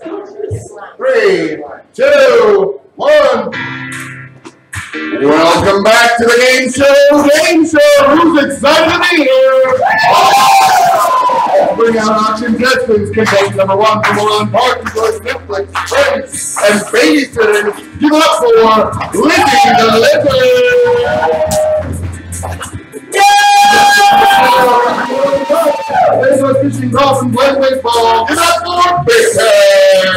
3, 2, 1. Welcome back to the Game Show. Who's excited to be here? Bring out our contestants. Contestant number 1 from Orland Park enjoys Netflix, friends, and babysitting. Give it up for Lizzie the Lizard. They go fishing, golf, and play baseball. Give it up for Big Head.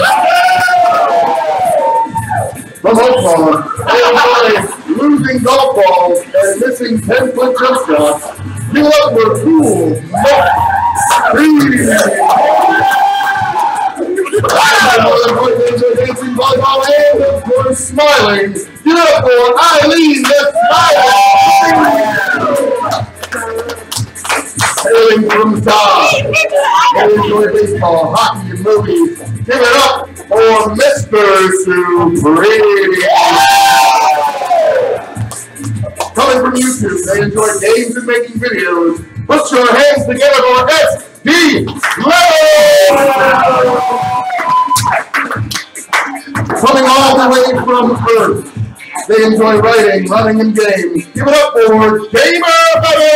From Oakland, they enjoy losing golf balls and missing 10-foot jump shots. Give it up for Cool dancing volleyball and of course smiling. Give it up for Eileen the Smiler. Hailing from top. They enjoy baseball, hockey, and movies. Give it up for Mr. Supreme. Coming from YouTube, they enjoy games and making videos. Put your hands together for SD Level! Coming all the way from Earth, they enjoy writing, running, and games. Give it up for Gamer Buddy!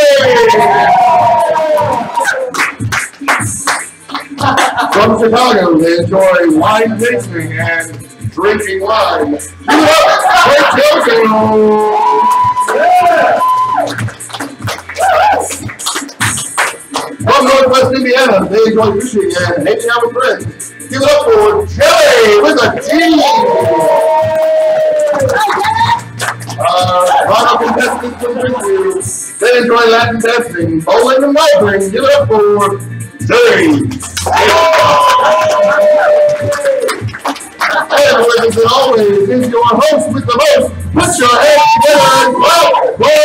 From Chicago, they enjoy wine tasting and drinking wine. Give it up for JoJo! From Northwest Indiana, they enjoy fishing and hanging out with friends. Give it up for Jelly with a T! Final contestants from Pinklebottom. They enjoy Latin dancing, bowling, and welding. Give it up for Jelly! And ladies and always, is your host with the most. Put your hands together and clap for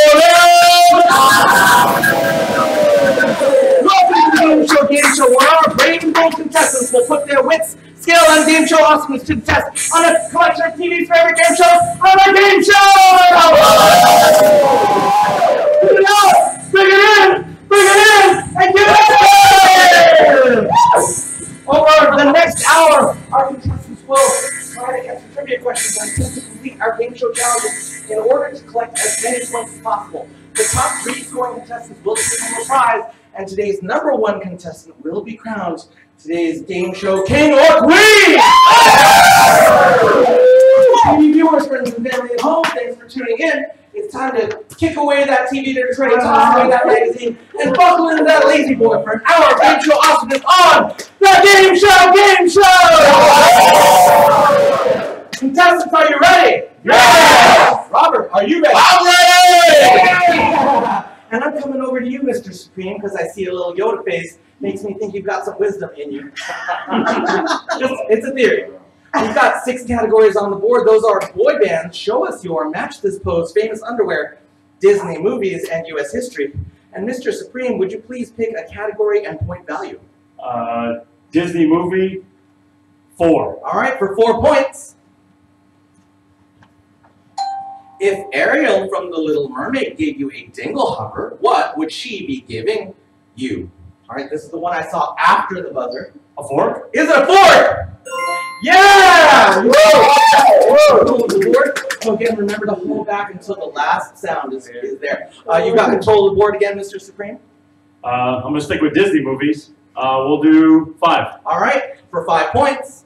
Gameshow Gameshow, where our brave and bold contestants will put their wits, skill, and game show awesomeness to the test on a collection of TV's favorite game shows on our game show! Bring it out! Bring it in! Bring it in! And give it in! Over the next hour, our contestants will try to answer trivia questions and attempt to complete our game show challenges in order to collect as many points as possible. The top 3 scoring contestants will take home a prize, and today's number 1 contestant will be crowned today's game show king or queen! TV viewers, friends, and family at home, thanks for tuning in. It's time to kick away that TV to tray, toss away that magazine, and buckle into that lazy boy for an hour of game show awesomeness on the Game Show! Contestants, are you ready? Yeah! Robert, are you ready? I'm ready! Yeah! And I'm coming over to you, Mr. Supreme, because I see a little Yoda face. Makes me think you've got some wisdom in you. It's a theory. We've got 6 categories on the board. Those are boy bands, show us your, match this pose, famous underwear, Disney movies, and U.S. history. And Mr. Supreme, would you please pick a category and point value? Disney movie, 4. All right, for 4 points. If Ariel from The Little Mermaid gave you a dingle hover, what would she be giving you? All right, this is the one I saw after the buzzer. A fork? Is it a fork? Yeah! Whoa! The board. So again, remember to hold back until the last sound is there. You've got control of the board again, Mr. Supreme? I'm going to stick with Disney movies. We'll do 5. All right, for 5 points.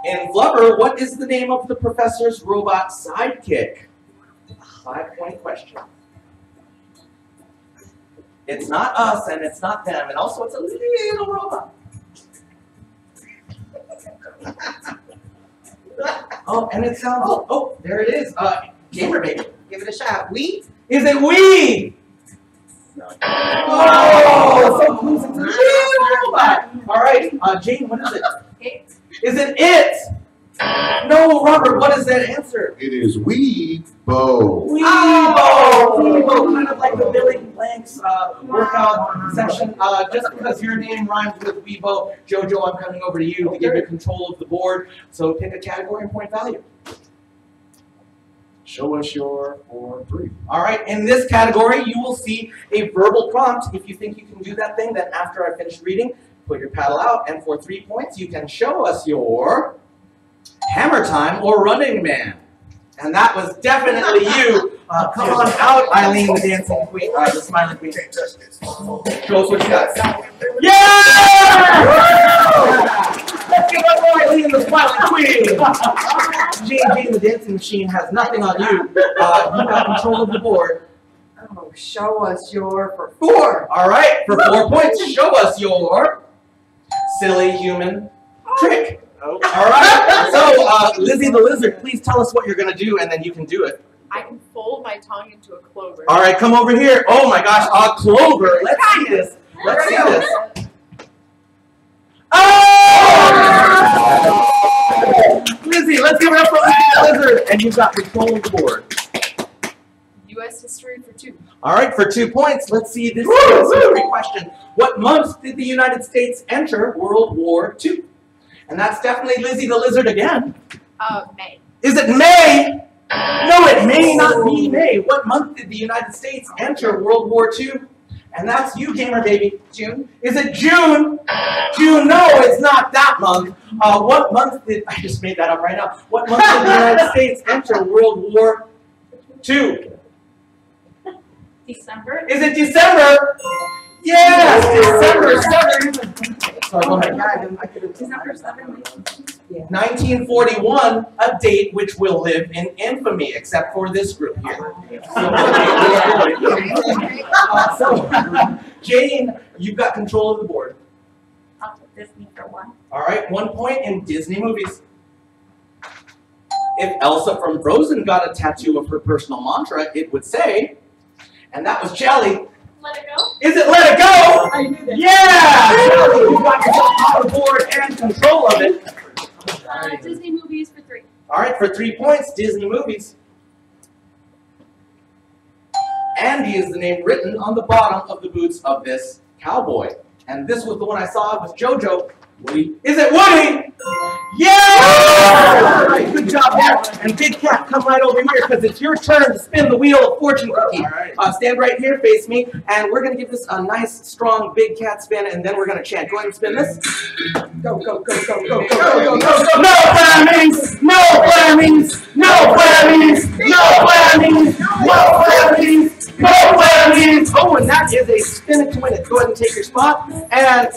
In Flubber, what is the name of the professor's robot sidekick? 5-point question. It's not us, and it's not them, and also it's a little robot. Oh, and it sounds, oh, there it is. Gamer Baby, give it a shot. We? Is it we? No. Oh, so close. It's a little robot. All right, Jane, what is it? Is it it? No, Robert, what is that answer? It is Weebo. Weebo, kind of like the Billy Blanks workout session. Just because your name rhymes with Weebo, Jojo, I'm coming over to you to give you control of the board. So pick a category and point value. Show us your 4, 3. All right, in this category, you will see a verbal prompt. If you think you can do that thing, then after I finish reading, put your paddle out, and for 3 points, you can show us your Hammer Time or Running Man. And that was definitely you. Come on out, Eileen, the dancing queen, the smiling queen. Show us what you got. Yeah! Let's give up for Eileen, the smiling queen. Jane, the dancing machine, has nothing on you. You got control of the board. Oh, show us your for 4. All right, for 4 points, show us your silly human trick. All right, so Lizzie the Lizard, please tell us what you're going to do, and then you can do it. I can fold my tongue into a clover. All right, come over here. Oh my gosh, a clover. Let's see this. Let's see this. Oh! Lizzie, let's give it up for Lizzie the Lizard. And you've got control of the board. U.S. history for 2. All right, for 2 points, let's see this great question. What month did the United States enter World War II? And that's definitely Lizzie the Lizard again. May. Is it May? No, it may not be May. What month did the United States enter World War II? And that's you, gamer baby. June. Is it June? June? No, it's not that month. What month did, I just made that up right now. What month did the United States enter World War II? December. Is it December? Yes, December 7th. Sorry, go ahead. December 7th. 1941, a date which will live in infamy, except for this group here. So, Jane, you've got control of the board. I'll put Disney for 1. All right, 1 point in Disney movies. If Elsa from Frozen got a tattoo of her personal mantra, it would say, and that was Jelly. Let it go. Is it Let It Go? I knew that. Yeah! Jelly, you got yourself on the board and control of it. Disney movies for 3. All right, for 3 points, Disney movies. Andy is the name written on the bottom of the boots of this cowboy. And this was the one I saw with JoJo. Woody. Is it Woody? Yeah! All right, good job there. And Big Cat, come right over here because it's your turn to spin the wheel of fortune cookie. Stand right here, face me, and we're going to give this a nice, strong Big Cat spin, and then we're going to chant. Go ahead and spin this. Go, go, go, go, go, go, go, go, go. No Flemings! No Flemings! No Flemings! No Flemings! No Flemings! No Flemings! Oh, and that is a spin it to win it. Go ahead and take your spot. And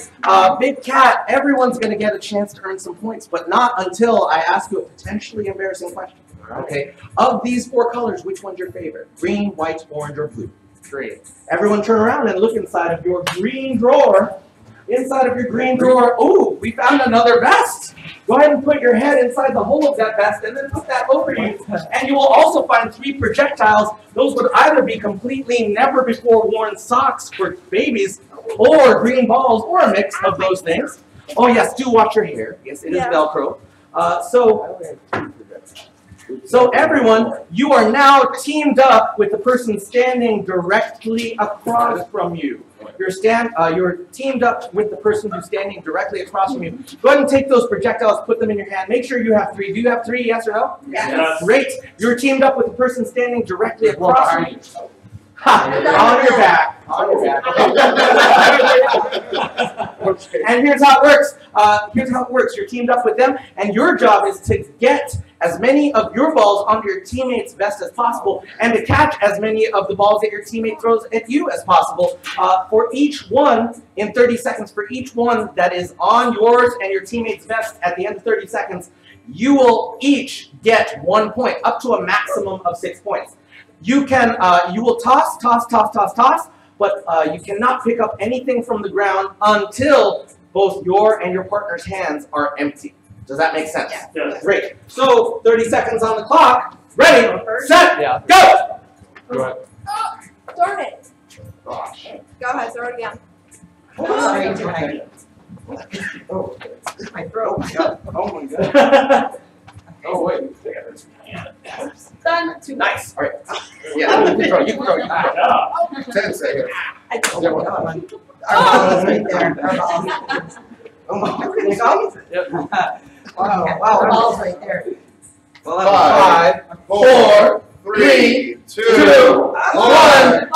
Big Cat, everyone's going to get a chance to earn some points, but not until I ask you a potentially embarrassing question. Okay? Of these 4 colors, which one's your favorite? Green, white, orange, or blue? Green. Everyone turn around and look inside of your green drawer. Inside of your green drawer, ooh, we found another vest. Go ahead and put your head inside the hole of that vest and then put that over you. And you will also find 3 projectiles. Those would either be completely never before worn socks for babies or green balls or a mix of those things. Oh yes, do watch your hair. Yes, it is Velcro. So everyone, you are now teamed up with the person standing directly across from you. You're teamed up with the person who's standing directly across from you. Go ahead and take those projectiles, put them in your hand. Make sure you have 3. Do you have 3, yes or no? Yes. Great. You're teamed up with the person standing directly across from you. Ha! On your back. On your back. And here's how it works. You're teamed up with them, and your job is to get as many of your balls onto your teammate's vest as possible, and to catch as many of the balls that your teammate throws at you as possible. For each one, in 30 seconds, for each one that is on yours and your teammate's vest at the end of 30 seconds, you will each get 1 point, up to a maximum of 6 points. You will toss, but you cannot pick up anything from the ground until both your and your partner's hands are empty. Does that make sense? Yes. Great. So 30 seconds on the clock. Ready, set, go! Go ahead. Oh, darn it. Gosh. Go ahead, throw it again. Oh, my throat. Oh my god. Oh, wait. Done. Nice. All right. Yeah, you can throw. You can throw. 10 seconds. I don't Yeah, know. what? Our ball's right there. Our ball's. Oh my goodness. Wow, our ball's right there. Well, that was 5, 4, 3, 2, 1.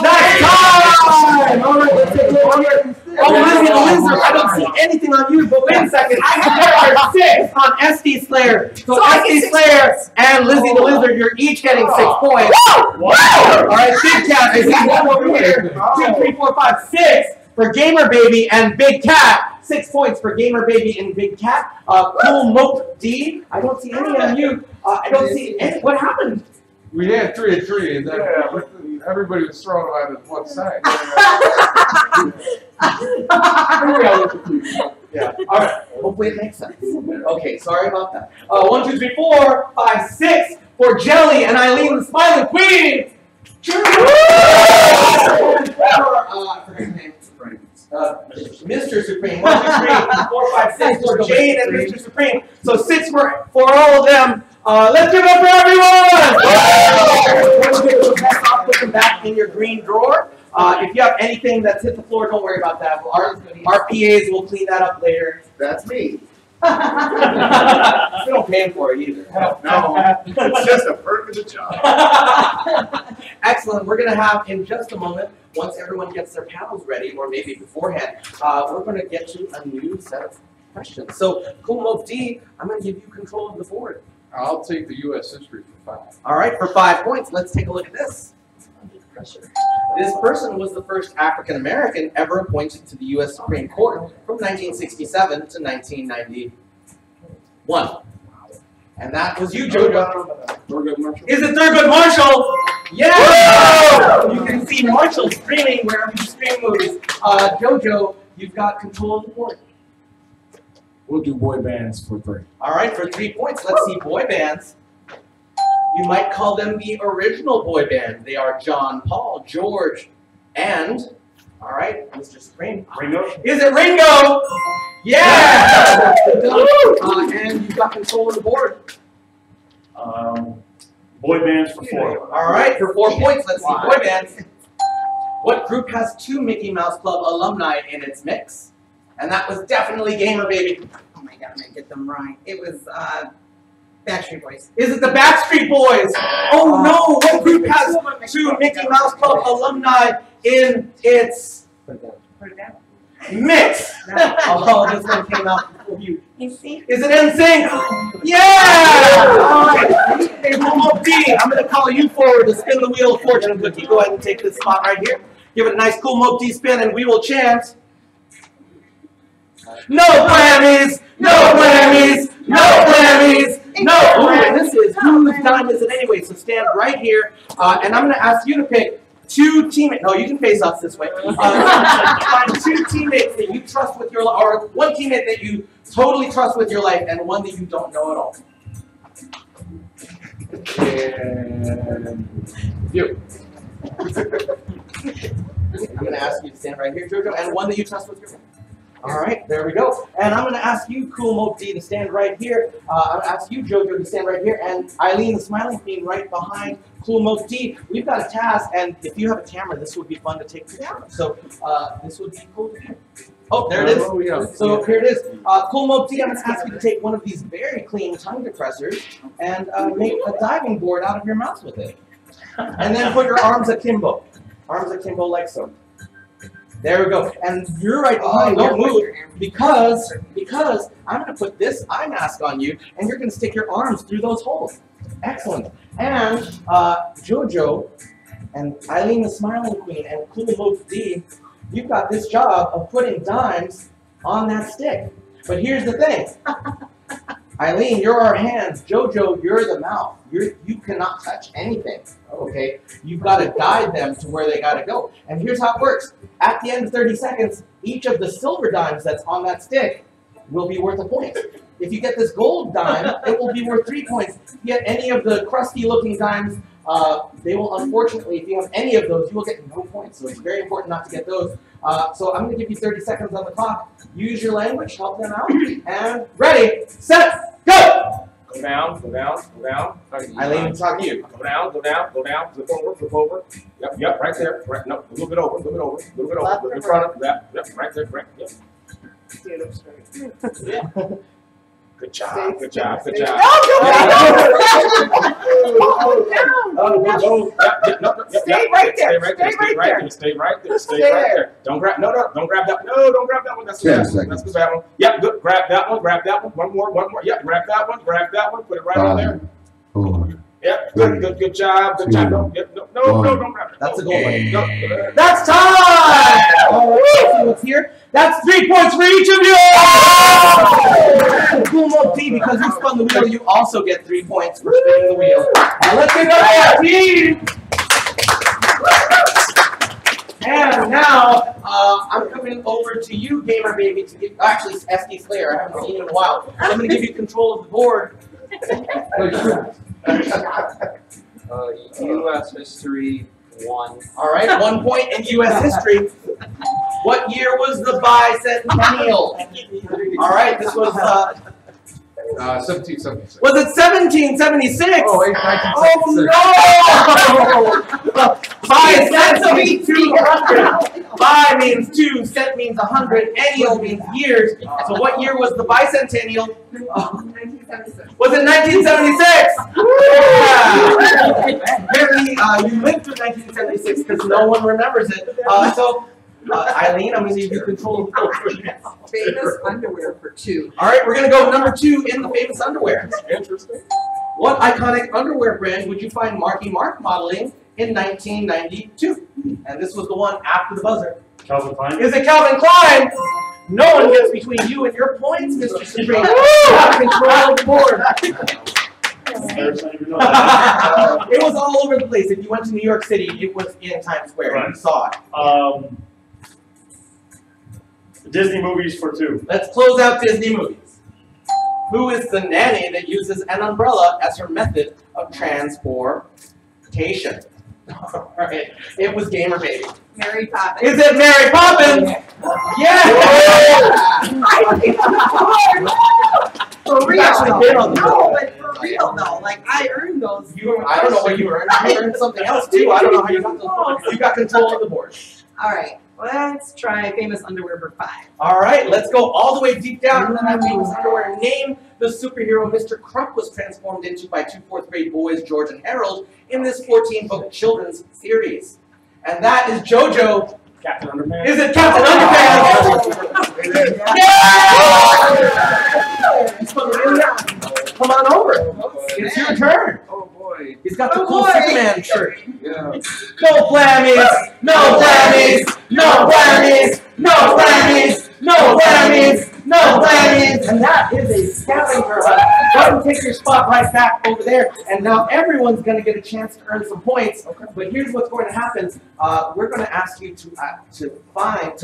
Nice time! All right, let's take a look here. Oh, Lizzie the Lizard, I don't see anything on you, but wait a second. There are 6 on SD Slayer. So SD Slayer and Lizzie the Lizard, you're each getting 6 points. Wow! Alright, Big Cat, I see one over here. 2, 3, 4, 5, 6 for Gamer Baby and Big Cat. 6 points for Gamer Baby and Big Cat. Cool Mope D, I don't see any on you. I don't see any. What happened? We had 3 and 3, and then everybody was thrown out of one side. Yeah. All right. Hopefully it makes sense. Okay. Sorry about that. 1, 2, 3, 4, 5, 6 for Jelly and Eileen, the Smiling Queen. Mr. Supreme. 1, 2, 3, 4, 5, 6 for Jade and Mr. Supreme. So 6 for all of them. Let's give it up for everyone! Put them back in your green drawer. If you have anything that's hit the floor, don't worry about that. Our PAs will clean that up later. That's me. We don't pay him for it either. No, it's just a perk of the job. Excellent. We're going to have, in just a moment, once everyone gets their panels ready, or maybe beforehand, we're going to get to a new set of questions. So, Cool Mope D, I'm going to give you control of the board. I'll take the U.S. history for 5. All right, for 5 points, let's take a look at this. This person was the first African American ever appointed to the U.S. Supreme Court from 1967 to 1991. And that was you, JoJo. Is it Thurgood Marshall? Yeah! You can see Marshall screaming wherever you scream movies. JoJo, you've got control of the board. We'll do boy bands for 3. All right, for 3 points, let's see boy bands. You might call them the original boy band. They are John, Paul, George, and, all right, Mr. Supreme. Ringo? Is it Ringo? Yeah! And you've got control of the board. Boy bands for 4. All right, for 4 points, let's see boy bands. What group has 2 Mickey Mouse Club alumni in its mix? And that was definitely Gamer Baby. Oh my God, I'm gonna get them right. It was Backstreet Boys. Is it the Backstreet Boys? Oh no! What group has 2 Mickey Mouse Club alumni in its mix? Oh, this one came out before you. Is it NSYNC? Yeah! Alright. Hey, Momo D, I'm going to call you forward to spin the wheel of fortune cookie. Go ahead and take this spot right here. Give it a nice cool Momo D spin, and we will chant. No Grammys! No Grammys! No Grammys! No! Ooh, this is whose time is it anyway? So stand right here, and I'm going to ask you to pick 2 teammates. No, you can face us this way. Find 2 teammates that you trust with your life, or 1 teammate that you totally trust with your life, and 1 that you don't know at all. And you. I'm going to ask you to stand right here, Jojo, and 1 that you trust with your life. All right, there we go. And I'm going to ask you, Cool Mope D, to stand right here. I'm going to ask you, Jojo, to stand right here, and Eileen, the Smiling Queen, right behind Cool Mope D. We've got a task, and if you have a camera, this would be fun to take pictures of. So this would be cool. Oh, there it is. Oh, yeah. So here it is. Cool Mope D, I'm going to ask you to take one of these very clean tongue depressors and make a diving board out of your mouth with it. And then put your arms akimbo. Arms akimbo like so. There we go. And you're right behind. Don't move because I'm going to put this eye mask on you, and you're going to stick your arms through those holes. Excellent. And Jojo and Eileen, the Smiling Queen, and Cool Mope D, you've got this job of putting dimes on that stick. But here's the thing. Eileen, you're our hands. Jojo, you're the mouth. You cannot touch anything, okay? You've got to guide them to where they got to go. And here's how it works. At the end of 30 seconds, each of the silver dimes that's on that stick will be worth a point. If you get this gold dime, it will be worth 3 points. If you get any of the crusty-looking dimes, they will, unfortunately, if you have any of those, you will get no points. So it's very important not to get those. So I'm going to give you 30 seconds on the clock. Use your language, help them out. And ready, set, go! Go down, go down, go down. Eileen, I'm talking to you. Go down, go down, go down. Flip over, flip over. Yep, right there. Right, no, a little bit over, a little bit over, a little bit over. Look in front of, yep, right there, right, yep. Good job. Good job. Good job. Stay right there. Stay right there. Don't grab. No. Don't grab that. No. Don't grab that one. That's the bad one. That's the bad one. Yep. Good. Grab that one. Grab that one. One more. Yep. Grab that one. Grab that one. Put it right on there. 4, Yep. Good job. Good job. No. Yep. No. Don't grab it. That's a goal. No. That's time! All right, see what's here? That's 3 points for each of you! Cool Mo T, because you spun the wheel, you also get 3 points for spinning the wheel. Now let's get another team! And now, I'm coming over to you, Gamer Baby, to give, actually, SD Slayer, I haven't seen you in a while. I'm going to give you control of the board. U.S. history 1. All right, 1 point in U.S. history. What year was the bicentennial? All right, this was 1776. Was it 1776? Oh, 1976. Oh no! Bi means 200. Bi means 2. Cent means 100. Ennial means years. So what year was the bicentennial? 1976. Was it 1976? Yeah. Apparently, you lived through 1976 because no one remembers it. Eileen, I'm going to give you control of the board. Famous underwear for 2. All right, we're going to go number 2 in the famous underwear. Interesting. What iconic underwear brand would you find Marky Mark modeling in 1992? And this was the one after the buzzer. Calvin Klein. Is it Calvin Klein? No one gets between you and your points, Mr. Supreme. You have control of the board. It was all over the place. If you went to New York City, it was in Times Square. Right. You saw it. Disney movies for 2. Let's close out Disney movies. Who is the nanny that uses an umbrella as her method of transportation? All right. It was Gamer Baby. Mary Poppins. Is it Mary Poppins? Yeah! For real. Actually been on the No, board. but for real though. Like I earned those. I don't know what you earned. You earned something else too. I don't know how you got those points. You got control of the board. All right. Let's try famous underwear for 5. All right, let's go all the way deep down into that famous underwear. Name the superhero Mr. Crump was transformed into by 2 4th grade boys, George and Harold, in this 14-book children's series. And that is JoJo. Captain Underpants. Is it Captain Underpants? Come on over. It's your turn. Oh boy. He's got the cool Superman shirt. Yeah. No flammies! No flammies! No flammies! No flammies! No flammies! No flammies! And that is a scavenger hunt. Go ahead and take your spot right back over there. And now everyone's going to get a chance to earn some points. But here's what's going to happen. We're going to ask you to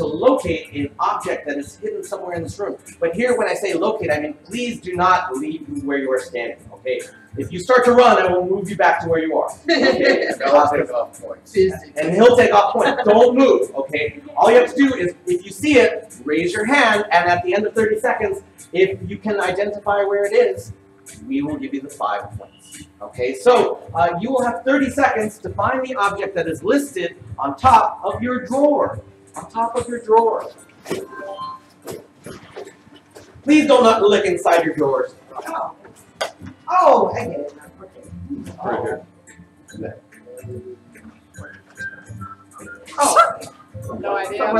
locate an object that is hidden somewhere in this room. But here, when I say locate, I mean please do not leave where you are standing. Okay? If you start to run, I will move you back to where you are. Okay? I'll take off points. And he'll take off points. Don't move, okay? All you have to do is, if you see it, raise your hand, and at the end of 30 seconds, if you can identify where it is, we will give you the 5 points. Okay, so you will have 30 seconds to find the object that is listed on top of your drawer. On top of your drawer. Please don't not look inside your drawers. Oh, I get it. Right here. Oh. No idea.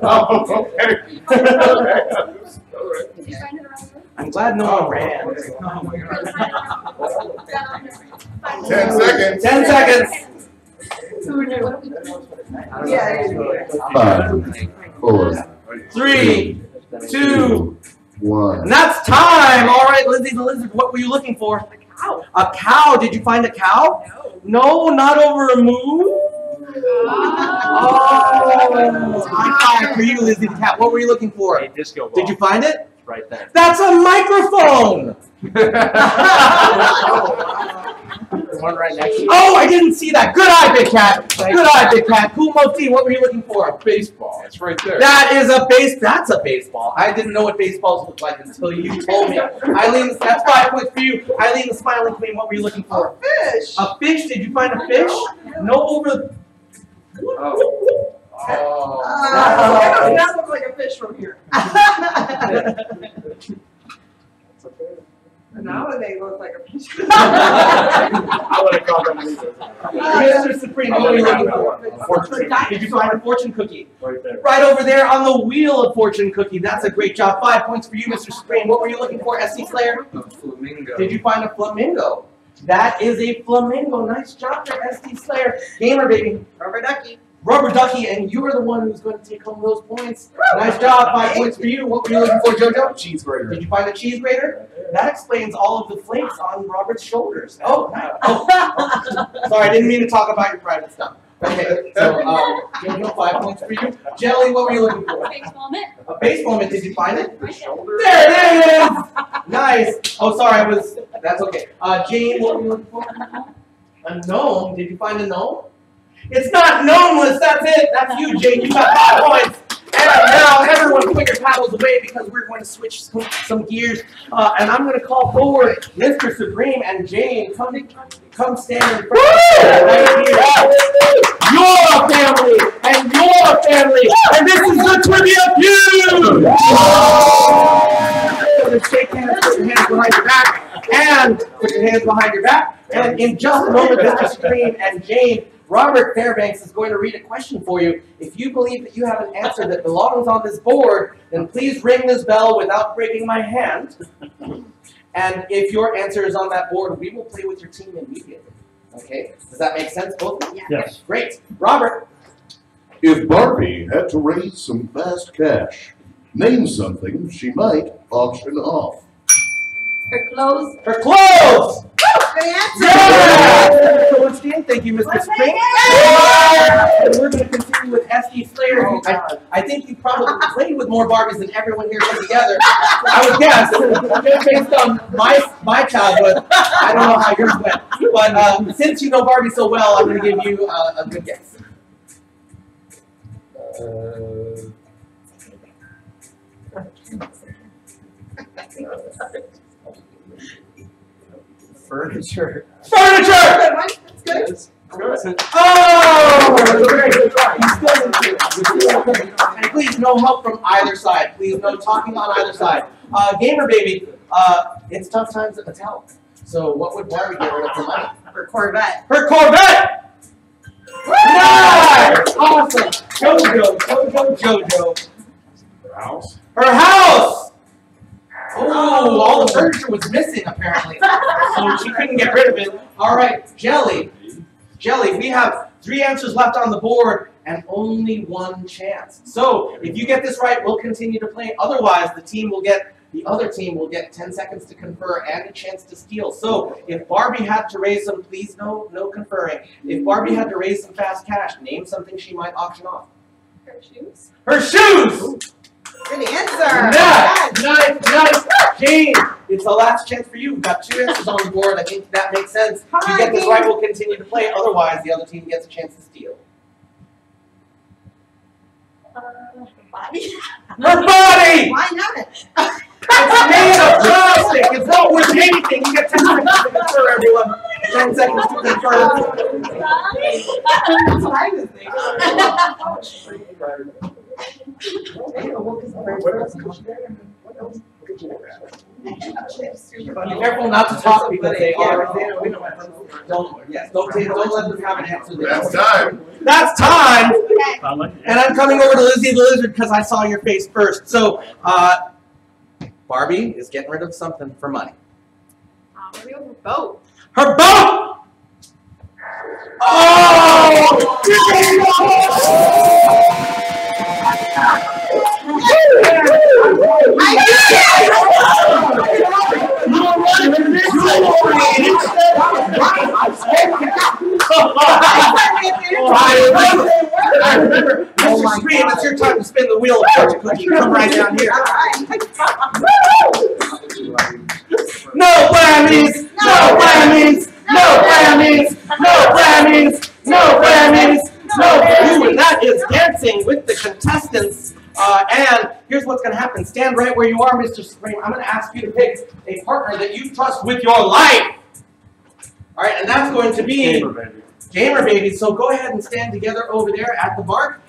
Oh, okay. Did you find it around the room? I'm glad no one ran. Oh my God. Down there. 10 seconds. 10 seconds. Who knew? What are we doing? Yeah. 5, 4, 3, 2, 1. and that's time. All right, Lizzie the Lizard, what were you looking for? A cow. A cow. Did you find a cow? No. No, not over a moon. Oh, high five for you, Lizzie the cat. What were you looking for? A disco ball. Did you find it? Right there. That's a microphone. One right next to you. Oh, I didn't see that. Good eye, big cat. Good eye, big cat. Cool Moti, what were you looking for? Baseball. It's right there. That is a That's a baseball. I didn't know what baseballs looked like until you told me. Eileen, that's 5 points for you. Eileen, the smiling queen, what were you looking for? Fish. A fish? Did you find a fish? No over. Oh. That does not look like a fish from here. Now they look like a piece of I would have called them losers. Mr. Supreme, what are you looking for? Did you find a fortune cookie? Right there. Right over there on the wheel of fortune cookie. That's a great job. 5 points for you, Mr. Supreme. What were you looking for, SC Slayer? A flamingo. Did you find a flamingo? That is a flamingo. Nice job there, SC Slayer. Gamer baby. rubber ducky. Rubber ducky, and you are the one who's going to take home those points. Nice job. 5 points for you. What were you looking for, JoJo? Cheese grater. Did you find a cheese grater? That explains all of the flakes on Robert's shoulders. Oh, nice. Oh. Sorry, I didn't mean to talk about your private stuff. Okay, so JoJo, 5 points for you. Jelly, what were you looking for? Baseball mitt. A baseball mitt. Did you find it? Right there. There it is! Nice. Oh, sorry, that's okay. Jane, what were you looking for? A gnome. Did you find a gnome? It's not gnomeless, that's it. That's you, Jane. You got 5 points. And now everyone put your paddles away because we're going to switch some gears. And I'm going to call forward Mr. Supreme and Jane. Come stand in front of right here. You're a family, and you're a family, and this is the Trivia Feud! So shake hands, put your hands behind your back, and put your hands behind your back. And in just a moment, Mr. Supreme and Jane, Robert Fairbanks is going to read a question for you. If you believe that you have an answer that belongs on this board, then please ring this bell without breaking my hand. And if your answer is on that board, we will play with your team immediately. Okay? Does that make sense, both of you? Yes. Great. Robert. If Barbie had to raise some fast cash, name something she might auction off. Her clothes. Her clothes! Good answer. Yeah! So once again, thank you, Mr. Spring. And we're going to continue with SC Slayer. I think you probably played with more Barbies than everyone here put together. I would guess, just based on my childhood. I don't know how yours went. But since you know Barbie so well, I'm going to give you a good guess. Furniture. Furniture! Good one. That's good. Oh! And please, no help from either side. Please, no talking on either side. Gamer baby, it's tough times at Mattel. So what would Barbie get rid of for money? Her Corvette. Her Corvette! Nice! Awesome! Jojo. Her house. Her house! Oh, all the furniture was missing apparently. So she couldn't get rid of it. All right, Jelly. Jelly, we have 3 answers left on the board and only 1 chance. So if you get this right, we'll continue to play. Otherwise, the other team will get 10 seconds to confer and a chance to steal. So if Barbie had to raise some, please no conferring. If Barbie had to raise some fast cash, name something she might auction off. Her shoes. Her shoes! Good answer. Nice. Jane, it's the last chance for you. We've got 2 answers on the board. I think that makes sense. If you get this right, we'll continue to play. Otherwise, the other team gets a chance to steal. Her body. Her body! Why not? It's made of plastic. It's not worth anything. You get 10 seconds to confer, everyone. 10 seconds to confer. That's what I was thinking. Be careful not to talk because they are. Don't let them have an answer. That's time. That's time. Okay. And I'm coming over to Lizzie the Lizard because I saw your face first. So, Barbie is getting rid of something for money. Maybe over boat. Her boat! Oh! I remember, Mr. Scream, it's your time to spin the wheel of fortune cookie. Come right down here. No whammies! No whammies! No whammies! No whammies! No whammies! No whammies! And that is dancing with the contestants. And here's what's going to happen. Stand right where you are, Mr. Supreme. I'm going to ask you to pick a partner that you trust with your life. All right, and that's going to be Gamer baby. Gamer baby. So go ahead and stand together over there at the mark.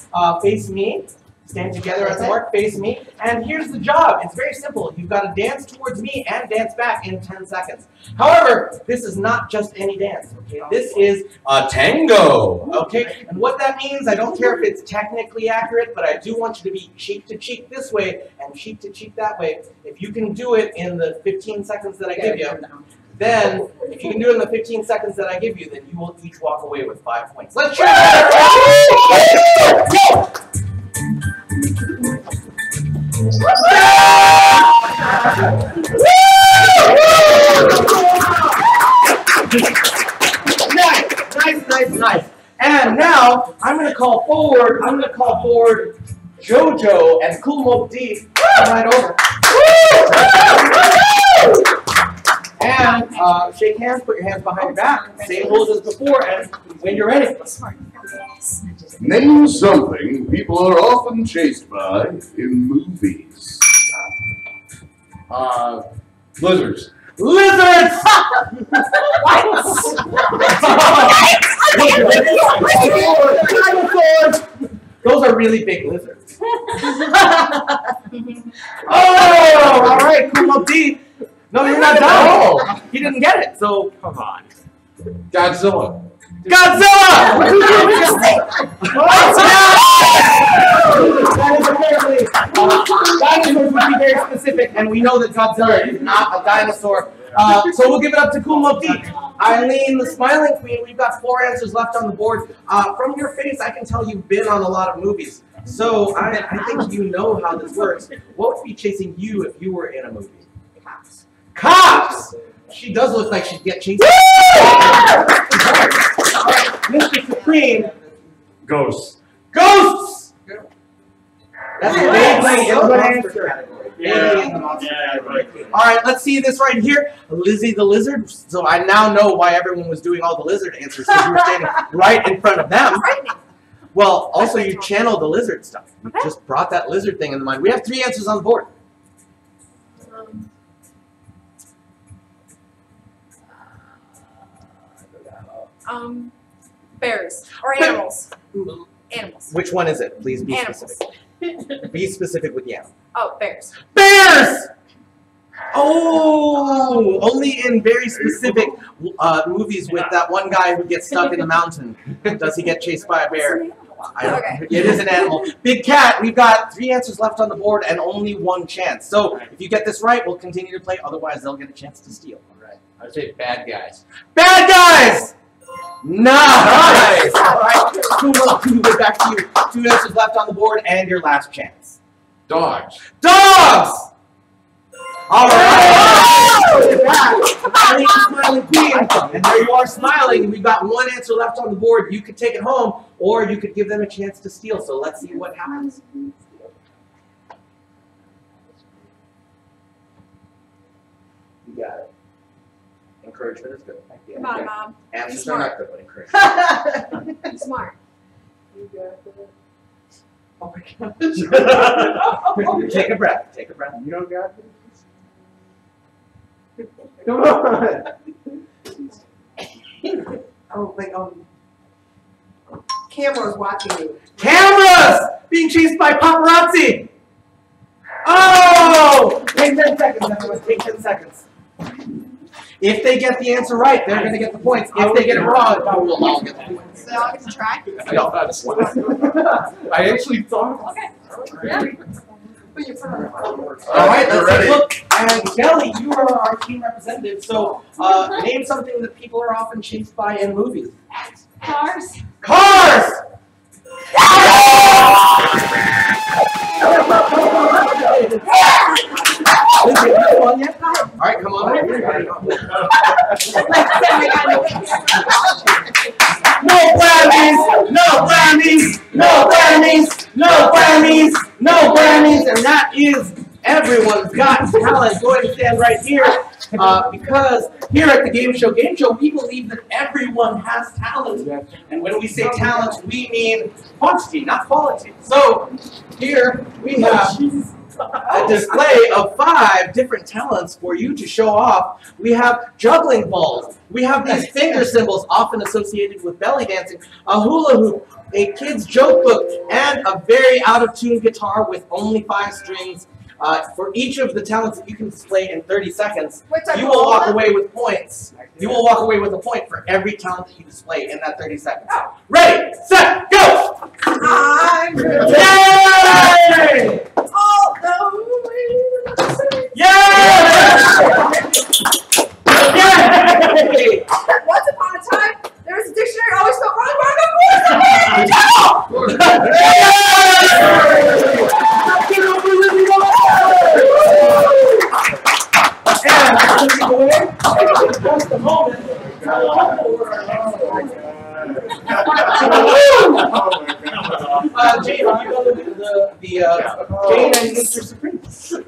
Face me. Stand together at the mark, face me, and here's the job. It's very simple. You've got to dance towards me and dance back in 10 seconds. However, this is not just any dance, okay? This is a tango, okay? And what that means, I don't care if it's technically accurate, but I do want you to be cheek to cheek this way and cheek to cheek that way. If you can do it in the 15 seconds that I give you, then, if you can do it in the 15 seconds that I give you, then you will each walk away with 5 points. Let's try it! Nice. And now I'm going to call forward. JoJo and Cool Mo D right over. And shake hands. Put your hands behind your back. Same rules as before. And when you're ready. Name something people are often chased by in movies. Lizards. Lizards! Those are really big lizards. Oh, all right, Kumo D. No, you're not done. Oh, he didn't get it, so come on. Godzilla. Godzilla! That is apparently, dinosaurs would be very specific, and we know that Godzilla is not a dinosaur. So we'll give it up to Kumo D. Eileen, the Smiling Queen, we've got 4 answers left on the board. From your face, I can tell you've been on a lot of movies. So I think you know how this works. What would be chasing you if you were in a movie? Cops. Cops! She does look like she'd get chased. Mr. Supreme. Ghosts. Ghosts! That's vaguely in the monster category. All right, let's see this right here. Lizzie the Lizard. So I now know why everyone was doing all the lizard answers, because you were standing right in front of them. Well, also you channeled the lizard stuff. You just brought that lizard thing in the mind. We have 3 answers on the board. Bears or animals. Animals. Which one is it? Please be Animals. specific. Be specific with the animal. Oh, bears. Bears! Oh, only in very specific movies with that one guy who gets stuck in the mountain. Does he get chased by a bear? I don't, Okay. It is an animal. Big Cat, we've got 3 answers left on the board and only 1 chance. So if you get this right, we'll continue to play. Otherwise, they'll get a chance to steal. All right. I'd say bad guys. Bad guys! Nice! All right, we're back to you. 2 answers left on the board and your last chance. Dogs. Dogs! All right! Eileen, Smiling Queen. And there you are smiling. We've got 1 answer left on the board. You could take it home, or you could give them a chance to steal. So let's see what happens. You got it. Encouragement is good. Come on, Mom. Answers are not good, but encouragement. Be smart. Oh my gosh. Take a breath. Take a breath. You don't got this? Come on. Cameras watching you. Cameras! Being chased by paparazzi! Oh! Take 10 seconds, everyone. Take 10 seconds. If they get the answer right, they're going to get the points. If they get it wrong, we'll all get the points. So I get to try? No. I actually thought. Okay. Yeah. All right, let's take a look. And Kelly, you are our team representative. So name something that people are often chased by in movies. Cars. Cars! All right, come on. No Grammys! No Grammys! No Grammys! No Grammys! No Grammys! And that is Everyone's Got Talent. Go ahead and stand right here. Because here at the Game Show, we believe that everyone has talent. And when we say talent, we mean quantity, not quality. So here we have a display of 5 different talents for you to show off. We have juggling balls. We have these finger cymbals, often associated with belly dancing, a hula hoop, a kid's joke book, and a very out-of-tune guitar with only 5 strings. For each of the talents that you can display in 30 seconds, you will walk away with points. You will walk away with a point for every talent that you display in that 30 seconds. Ready, set, go! I'm good. Yay! Yay! Once upon a time, there was a dictionary always spelled wrong. Just a moment. Jane, are you going to do the Jane and Mr. Supreme?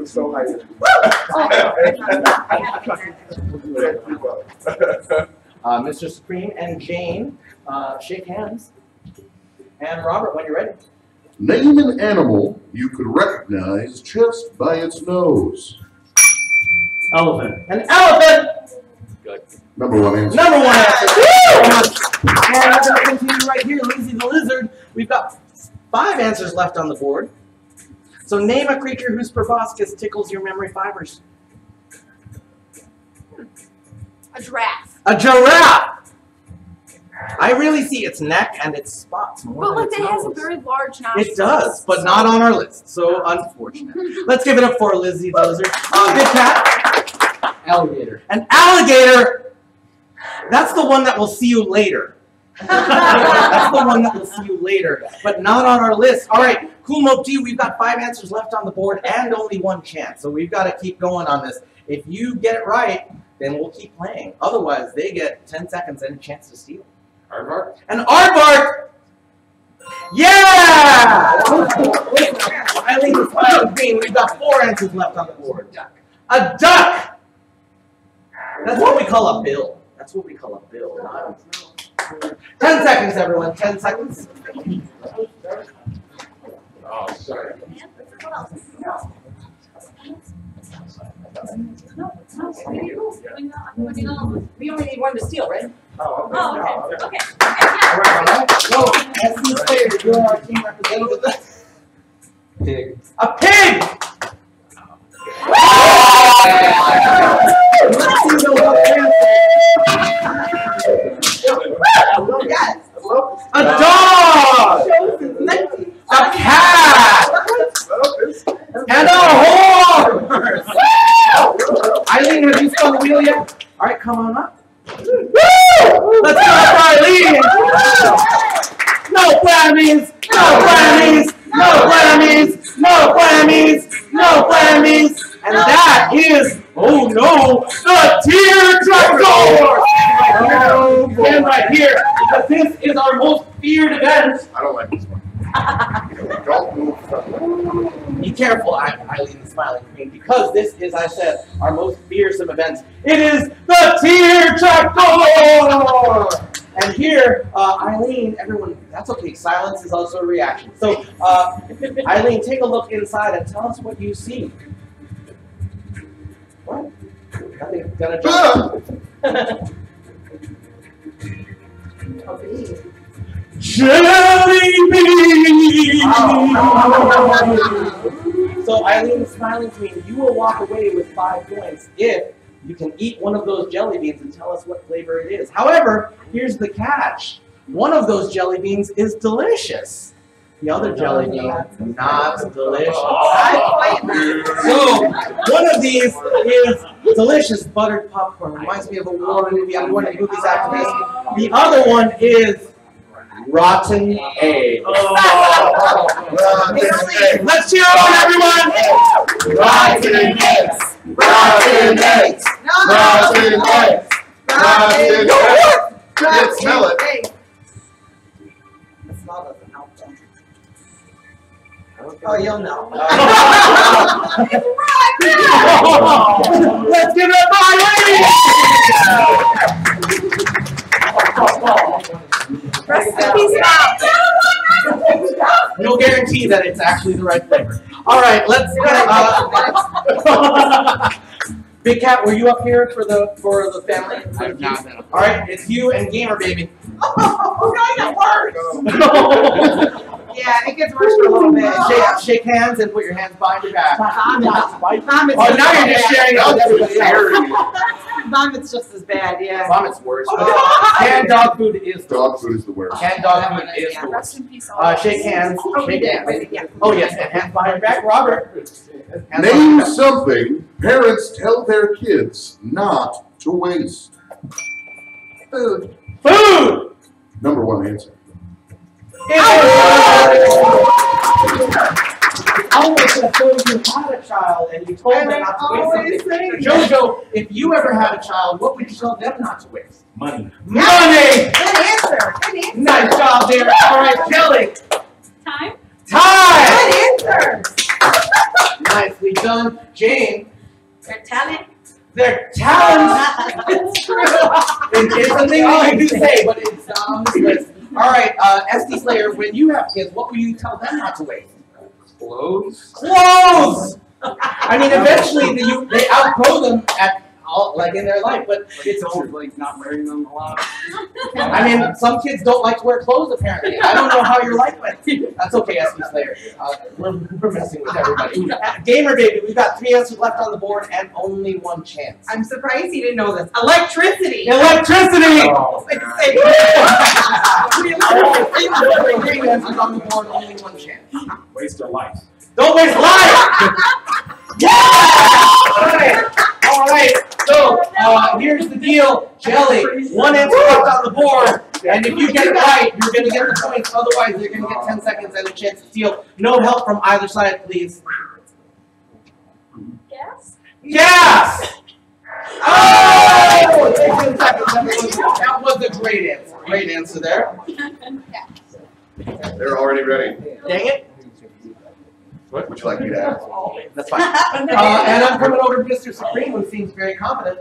So high. Mr. Supreme and Jane, shake hands. And Robert, when you're ready. Name an animal you could recognize just by its nose. Elephant. An elephant! Good. Number 1 answer. Number 1 answer. And I'm going to continue right here, Lazy the Lizard. We've got 5 answers left on the board. So name a creature whose proboscis tickles your memory fibers. A giraffe. A giraffe! I really see its neck and its spots more But than look, its it has a nose. very large nostril. It does, but not on our list. So unfortunate. Let's give it up for Lizzie the Lizard. Big cat. Alligator. An alligator! That's the one that will see you later. That's the one that will see you later, but not on our list. All right, Cool Mope G, we've got 5 answers left on the board and only 1 chance, so we've got to keep going on this. If you get it right, then we'll keep playing. Otherwise, they get 10 seconds and a chance to steal. Aardvark? An aardvark! Yeah! Eileen is smiling green. We've got 4 answers left on the board. A duck! That's what we call a bill. That's what we call a bill. 10 seconds, everyone. 10 seconds. Oh, sorry. We only need 1 to steal, right? Oh, Oh, okay. Okay. All right. So, as you say, you're our team representative. Pig. A pig! Let's see those other answers. Yes. A dog! A cat! And a horse! Eileen, have you spun the wheel yet? All right, come on up. Let's go for Eileen! No whammies! No whammies! No whammies! No whammies! No whammies! And that is, oh no, the teardrop door! Stand right here, because this is our most feared event. I don't like this one. Don't move. Be careful, Eileen the Smiling Queen, because this is, I said, our most fearsome event. It is the teardrop door! And here, Eileen, everyone, that's okay, silence is also a reaction. So, Eileen, take a look inside and tell us what you see. What? Nothing gonna jump. Jelly beans! So, Eileen the Smiling Queen, you will walk away with 5 points if you can eat one of those jelly beans and tell us what flavor it is. However, here's the catch. One of those jelly beans is delicious. The other jelly bean, not delicious. So, one of these is delicious buttered popcorn. Reminds me of a war movie. I'm going to movies after this. The other one is rotten egg. Let's cheer on everyone! Rotten eggs! Rotten eggs! Rotten eggs! Rotten eggs! Can't smell it. It's not an outcome. Oh, you'll know. Let's give it a No guarantee that it's actually the right flavor. All right, let's get Big Cat, were you up here for the family? I've not been. All right, it's you and Gamer Baby. Oh, God, it works. Yeah, it gets worse for a little bit. Shake hands and put your hands behind your back. Vomit's Oh, now you're just sharing it with everybody else. Vomit's just as bad, yeah. Vomit's worse. Canned dog food is the Dog worst. food is the worst. Canned dog food is the worst. Rest in peace. all. Shake hands. Shake hands. Yeah. Oh yes, and hands behind your back, Robert. Hands behind Name your back. something parents tell their kids not to waste. Food. Food. Number one answer. Almost as though you had a child and you told them not to waste something. Jojo, if you ever had a child, what would you tell them not to waste? Money. Money! Good answer. Good answer. Nice job, David. All right, Kelly. Time. Time! Good answer. Nicely done. Jane. Their talent. Their talent. It's something I like to say, but it's not on this list. All right, SD Slayer, when you have kids, what will you tell them not to waste? Clothes. Clothes! I mean, eventually they outgrow them like in their life, but it's Don't like not wearing them a lot. I mean, some kids don't like to wear clothes, apparently. I don't know how your life went. That's okay, SD Slayer. We're messing with everybody. Gamer Baby, we've got 3 answers left on the board and only 1 chance. I'm surprised he didn't know this. Electricity. Electricity! Oh, Three answers on the board, only 1 chance. Waste their life. Don't waste life! Yeah! All right. So here's the deal, Jelly. 1 answer left on the board, and if you get it right, you're going to get the points. Otherwise, you're going to get 10 seconds and a chance to steal. No help from either side, please. Gas. Gas! Oh! 10 seconds. That was a great answer. Great answer there. They're already ready. Dang it. What would you like me to ask? That's fine. And I'm coming over to Mr. Supreme, who seems very confident.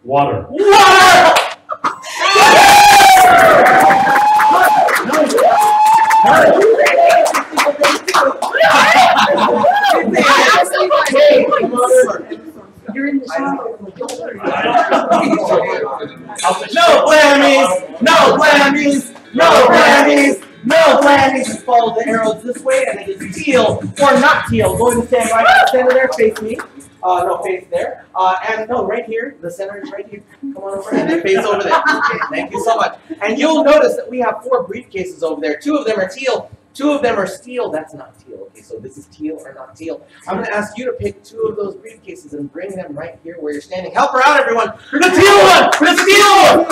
Water. Water! You're in the shower. No blammies! No blammies! No blammies! No blammies! Just follow the arrows this way, and it is teal or not teal. Going to stand right in the center there, face me. No, face there. And no, right here. The center is right here. Come on over and face over there. Okay, thank you so much. And you'll notice that we have 4 briefcases over there. 2 of them are teal. 2 of them are steel. That's not teal. Okay, so this is teal or not teal. I'm going to ask you to pick 2 of those briefcases and bring them right here where you're standing. Help her out, everyone. The teal one! The steel one!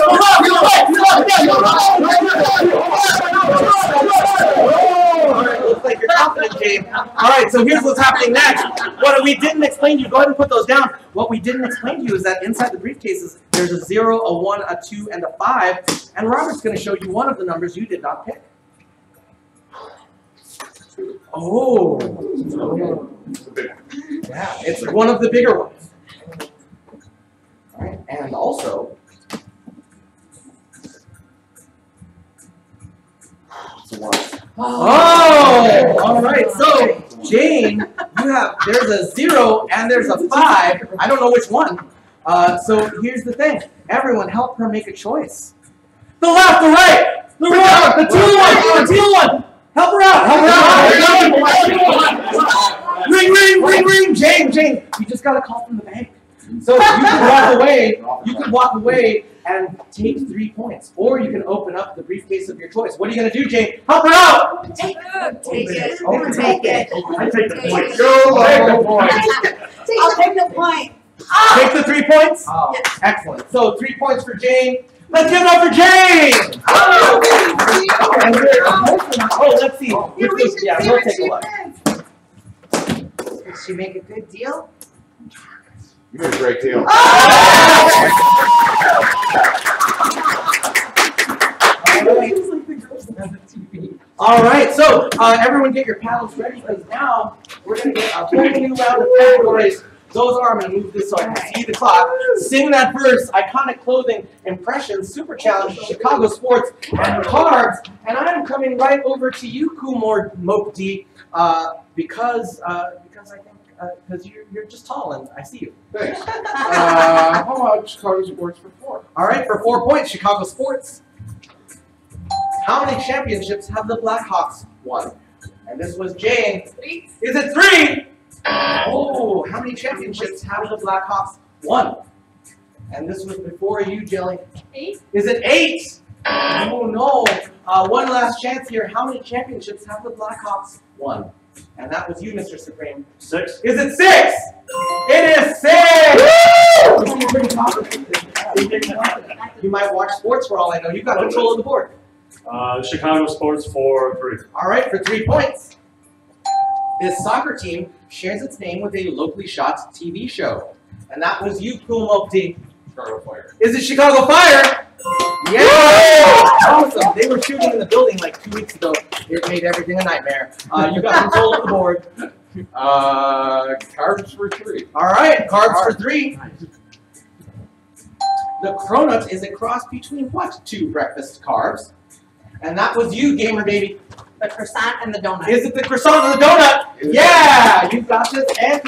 All right, looks like you're confident, Jane. All right, so here's what's happening next. What we didn't explain to you, go ahead and put those down. What we didn't explain to you is that inside the briefcases, there's a 0, a 1, a 2, and a 5. And Robert's going to show you one of the numbers you did not pick. Oh. Yeah, it's one of the bigger ones. All right, and also, oh, all right. So, Jane, there's a 0 and there's a 5. I don't know which one. So here's the thing. Everyone, help her make a choice. The left, the right, the right, the teal one, the teal one. Help her out! Help her out! Ring! Jane! You just got a call from the bank. So you can walk away. You can walk away and take 3 points, or you can open up the briefcase of your choice. What are you gonna do, Jane? Help her out! Take it. I take the point. I'll take the point. Take the 3 points. Oh. Excellent. So 3 points for Jane. Let's give it up for Jane! Oh, let's see. Yeah, we'll take a look. Did she make a good deal? You made a great deal. All right, so everyone get your paddles ready, because now we're going to get a whole new round of categories Those are, I'm going to move this so I can see the clock. Sing that verse, iconic clothing, impressions, super challenge, Chicago sports, and carbs. And I'm coming right over to you, Kumar Mokdi, because I think, because you're just tall and I see you. Thanks. How about Chicago sports for 4? All right, for 4 points, Chicago sports. How many championships have the Blackhawks won? And this was Jane. 3. Is it 3? Oh, how many championships have the Blackhawks won? And this was before you, Jelly. 8. Is it 8? Oh no. One last chance here. How many championships have the Blackhawks won? And that was you, Mr. Supreme. 6. Is it 6? It is 6! You might watch sports for all I know. You've got control of the board. Chicago sports for 3. All right, for 3 points. This soccer team shares its name with a locally shot TV show. And that was you, Kumokti. Chicago Fire. Is it Chicago Fire? Yeah! Awesome. They were shooting in the building like 2 weeks ago. It made everything a nightmare. You got control of the board. Carbs for 3. All right, carbs for 3. The cronut is a cross between what 2 breakfast carbs? And that was you, Gamer Baby. The croissant and the donut. Is it the croissant and the donut? Yeah! You got this and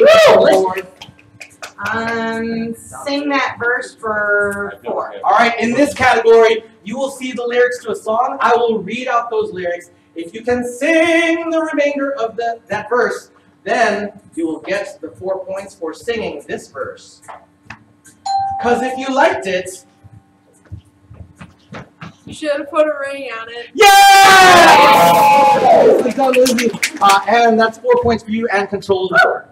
Sing that verse for 4. All right, in this category, you will see the lyrics to a song. I will read out those lyrics. If you can sing the remainder of that verse, then you will get the 4 points for singing this verse. Because if you liked it, You should have put a ring on it. yeah! Nicely done, Lizzie. And that's 4 points for you and control of the board.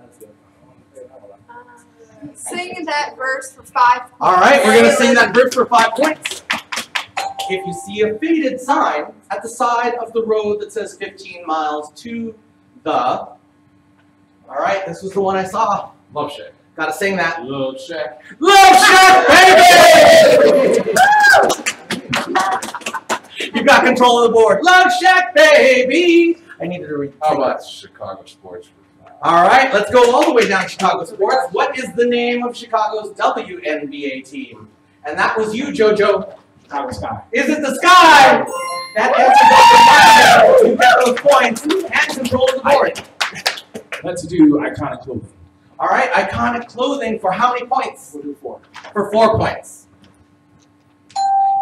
Sing that verse for 5 points. All right, we're going to sing that verse for 5 points. If you see a faded sign at the side of the road that says 15 miles to the... All right, this was the one I saw. Love Shack. Got to sing that. Love Shack. Love Shack, baby! You got control of the board. Love Shack, baby! I needed to read. How about Chicago sports for 5? All right, let's go all the way down to Chicago sports. What is the name of Chicago's WNBA team? And that was you, JoJo. Chicago Sky. Is it the Sky? That answer goes to you get those points and control of the board. Let's do iconic clothing. All right, iconic clothing for how many points? We'll do 4. For 4 points.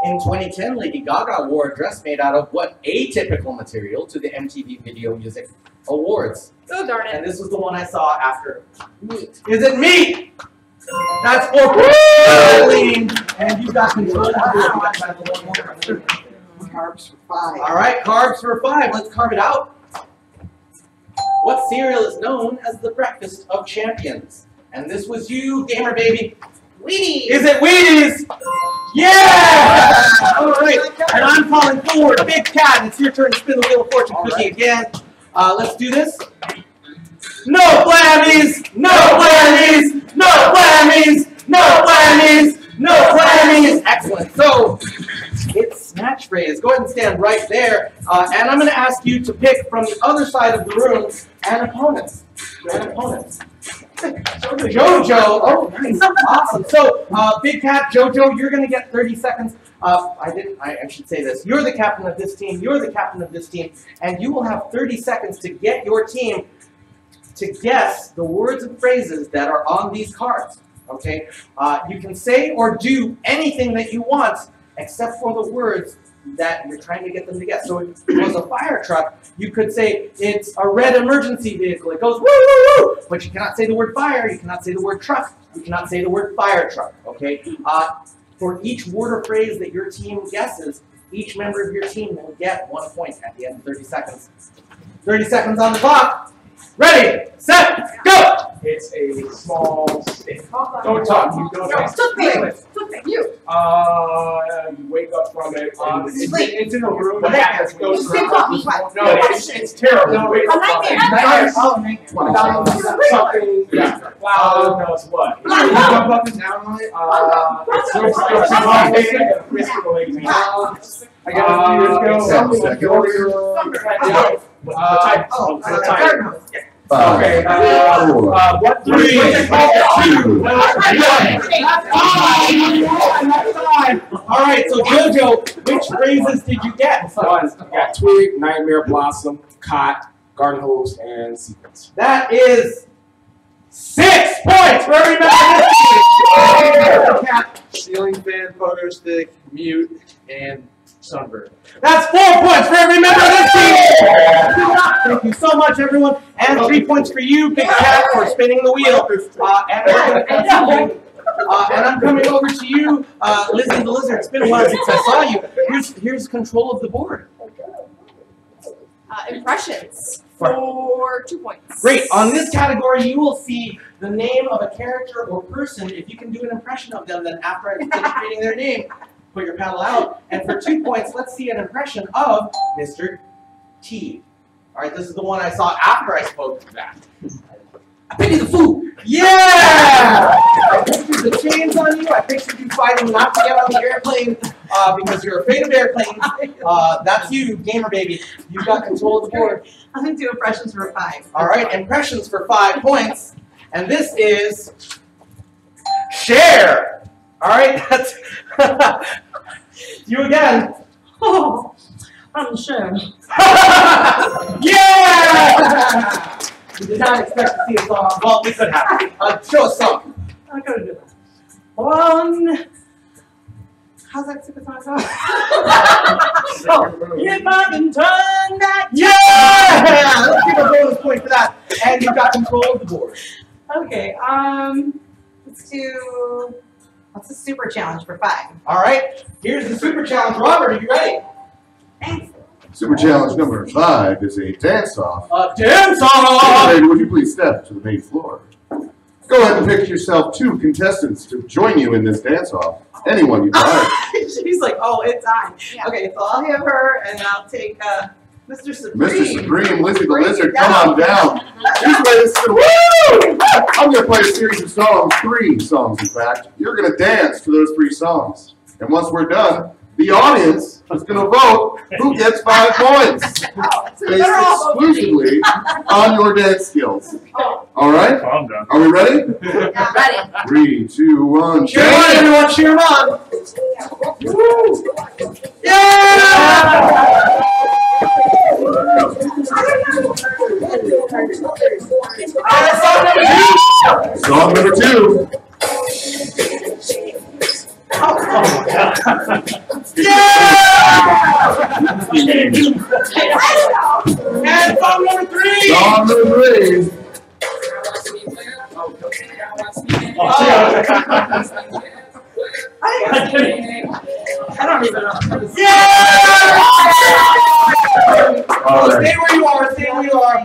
In 2010, Lady Gaga wore a dress made out of what atypical material to the MTV Video Music Awards? Oh, darn And it. this was the one I saw after. Meat. Is it meat? That's 4 points. And you got control of the board. Carbs for 5. All right, carbs for 5. Let's carve it out. What cereal is known as the breakfast of champions? And this was you, Gamer Baby. Wheaties. Is it Wheaties? Yeah! All right, and I'm calling forward. Big Cat, it's your turn to spin the Wheel of Fortune cookie again. Let's do this. No blammies! No blammies! No blammies! No blammies! No blammies! Excellent. So, it's snatch phrase. Go ahead and stand right there. And I'm going to ask you to pick from the other side of the room an opponent. An opponent. JoJo. Oh, nice. Awesome. So, Big Cat, JoJo, you're going to get 30 seconds. I should say this. You're the captain of this team. You're the captain of this team. And you will have 30 seconds to get your team to guess the words and phrases that are on these cards. Okay? You can say or do anything that you want except for the words that you're trying to get them to guess. So if it was a fire truck, you could say it's a red emergency vehicle. It goes woo woo woo, but you cannot say the word fire. You cannot say the word truck. You cannot say the word fire truck. Okay. For each word or phrase that your team guesses, each member of your team will get 1 point at the end of 30 seconds. 30 seconds on the clock. Ready, set, go. It's a small stick. Don't talk. You don't talk. You. You wake up from it. It's in a room. What It goes You sleep around. on me, what? No, it's terrible. A nightmare. Something. Yeah. Cloud knows what. You jump up and down on it. I got a few years ago. Seconds. The type. 5, Okay, 4, what 3, 2, 1. All right, so JoJo, which phrases did you get? One, you got twig, nightmare, blossom, cot, garden hose, and sequence. That is 6 points for every member. Ceiling fan, photo stick, mute, and sunburn. That's 4 points for every member of this team. Thank you so much, everyone. And 3 points for you, Big Cat, for spinning the wheel. And I'm coming over to you, Lizzie the Lizard. It's been a while since I saw you. Here's control of the board. Impressions for 2 points. Great. On this category, you will see the name of a character or person. If you can do an impression of them, then after I finish reading their name, put your paddle out. And for 2 points, let's see an impression of Mr. T. All right, this is the one I saw after I spoke to that. I pity the food. Yeah! I pictured the chains on you. I pictured you fighting not to get on the airplane because you're afraid of airplanes. That's you, gamer baby. You've got control of the board. I'm going to do impressions for 5. All right, impressions for 5 points. And this is Cher. All right, that's you again. Oh, I'm sure. Yeah! We did not expect to see a song. Well, we could have. Show a song. I'm going to do that. One. How's that super song go? Oh, if I can turn that. Yeah! Let's give a bonus point for that. And you've got control of the board. Okay, let's do, what's the super challenge for 5? All right, here's the super challenge. Robert, are you ready? Thanks. Super challenge number 5 is a dance-off. A dance-off! Baby, would you please step to the main floor? Go ahead and pick yourself 2 contestants to join you in this dance-off. Anyone you'd like. She's like, oh, it's on. Yeah. Okay, so I'll have her, and I'll take Mr. Supreme. Mr. Supreme, Lizzie the Bring it Lizard, down. come on down. He's ready to sit. Woo! I'm going to play a series of songs, 3 songs in fact. You're going to dance to those 3 songs. And once we're done, the audience is going to vote who gets 5 points. Oh, so Based they're all voting. exclusively on your dance skills. Oh, All right? Calm down. Are we ready? Yeah, ready. 3, 2, 1. Cheer them on, everyone, cheer them on. Yeah! Song number 2. And song number 3. Song number 3. I don't even know. Stay where you are. Stay where you are.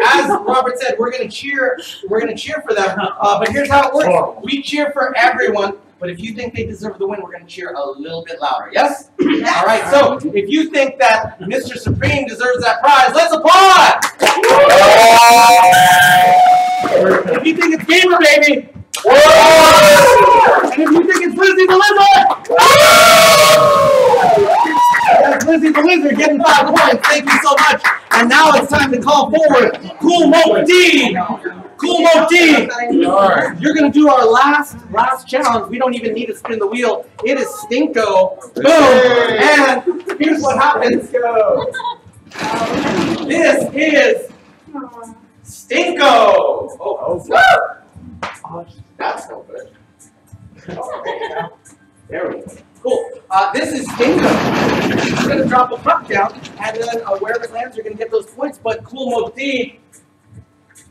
As Robert said, we're gonna cheer. We're gonna cheer for them. But here's how it works: we cheer for everyone. But if you think they deserve the win, we're gonna cheer a little bit louder. Yes? All right. So if you think that Mr. Supreme deserves that prize, let's applaud. If you think it's Gamer Baby. And if you think it's Lizzie the Lizard. That's Lizzie the Lizard getting 5 points. Thank you so much. And now it's time to call forward Cool Mo D. Cool Mo D. All right. You're going to do our last challenge. We don't even need to spin the wheel. It is Stinko. Boom. And here's what happens. This is Stinko. Oh, that's no good. Okay, there we go. Cool. This is Stinko. We're going to drop a puck down, and then wherever it lands, you're going to get those points. But Cool Mo D,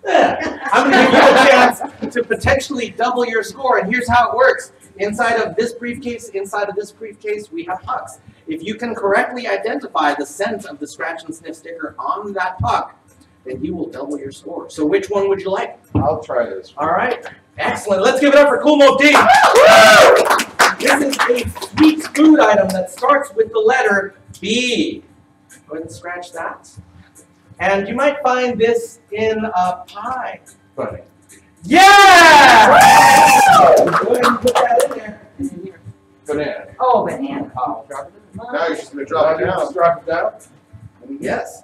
I'm going to give you a chance to potentially double your score. And here's how it works. Inside of this briefcase, we have pucks. If you can correctly identify the scent of the scratch and sniff sticker on that puck, then you will double your score. So which one would you like? I'll try this. All right. Excellent. Let's give it up for Cool Mo D. This is a sweet food item that starts with the letter B. Go ahead and scratch that. And you might find this in a pie. Funny. Yeah! Go ahead and put that in there. Banana. Oh, banana. Oh, drop it in. Now you're just going to drop it down. Drop it down. Yes.